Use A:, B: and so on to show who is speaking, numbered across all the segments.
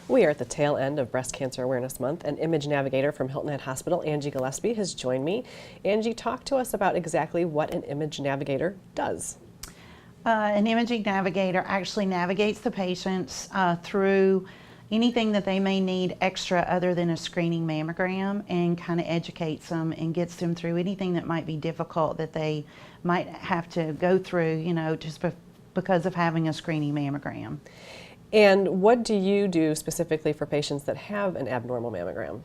A: We are at the tail end of Breast Cancer Awareness Month, and Image Navigator from Hilton Head Hospital, Angie Gillespie, has joined me. Angie, talk to us about exactly what an Image Navigator does.
B: An imaging navigator actually navigates the patients through anything that they may need extra other than a screening mammogram, and kind of educates them and gets them through anything that might be difficult that they might have to go through, you know, just because of having a screening mammogram.
A: And what do you do specifically for patients that have an abnormal mammogram?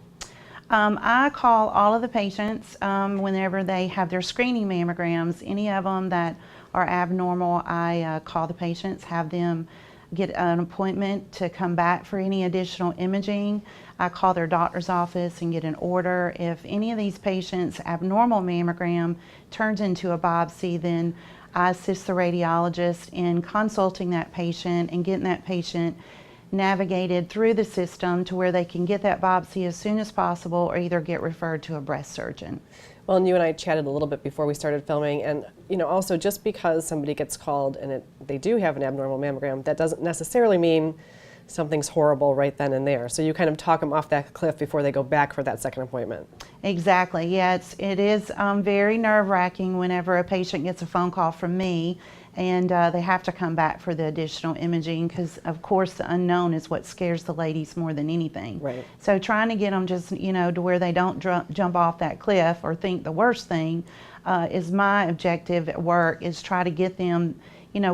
B: I call all of the patients whenever they have their screening mammograms. Any of them that are abnormal, I call the patients, have them get an appointment to come back for any additional imaging. I call their doctor's office and get an order. If any of these patients' abnormal mammogram turns into a biopsy, then I assist the radiologist in consulting that patient and getting that patient navigated through the system to where they can get that biopsy as soon as possible, or either get referred to a breast surgeon.
A: Well, and you and I chatted a little bit before we started filming, and also just because somebody gets called and they do have an abnormal mammogram, that doesn't necessarily mean something's horrible right then and there. So you kind of talk them off that cliff before they go back for that second appointment.
B: Exactly. Yeah, it is very nerve-wracking whenever a patient gets a phone call from me and they have to come back for the additional imaging, because of course the unknown is what scares the ladies more than anything.
A: Right.
B: So trying to get them just, to where they don't jump off that cliff or think the worst thing is my objective at work, is try to get them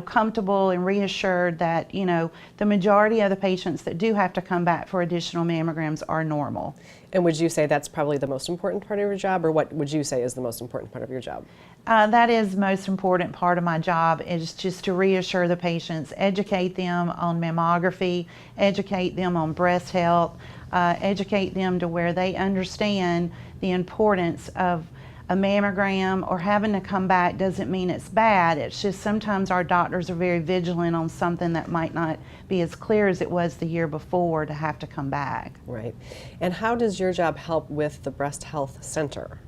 B: comfortable and reassured that, the majority of the patients that do have to come back for additional mammograms are normal.
A: And would you say that's probably the most important part of your job, or what would you say is the most important part of your job?
B: That is the most important part of my job, is just to reassure the patients, educate them on mammography, educate them on breast health, educate them to where they understand the importance of a mammogram. Or having to come back doesn't mean it's bad. It's just sometimes our doctors are very vigilant on something that might not be as clear as it was the year before to have to come back.
A: Right. And how does your job help with the Breast Health Center?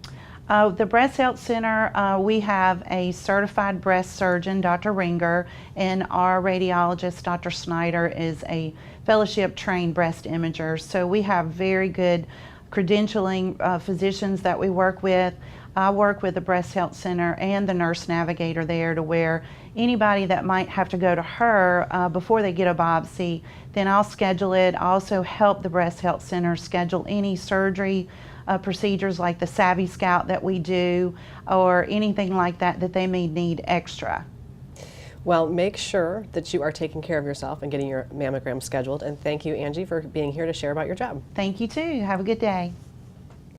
B: The Breast Health Center, we have a certified breast surgeon, Dr. Ringer, and our radiologist, Dr. Snyder, is a fellowship trained breast imager. So we have very good credentialing physicians that we work with. I work with the Breast Health Center and the nurse navigator there, to where anybody that might have to go to her before they get a biopsy, then I'll schedule it. I also help the Breast Health Center schedule any surgery procedures like the Savvy Scout that we do, or anything like that that they may need extra.
A: Well, make sure that you are taking care of yourself and getting your mammogram scheduled. And thank you, Angie, for being here to share about your job.
B: Thank you too. Have a good day.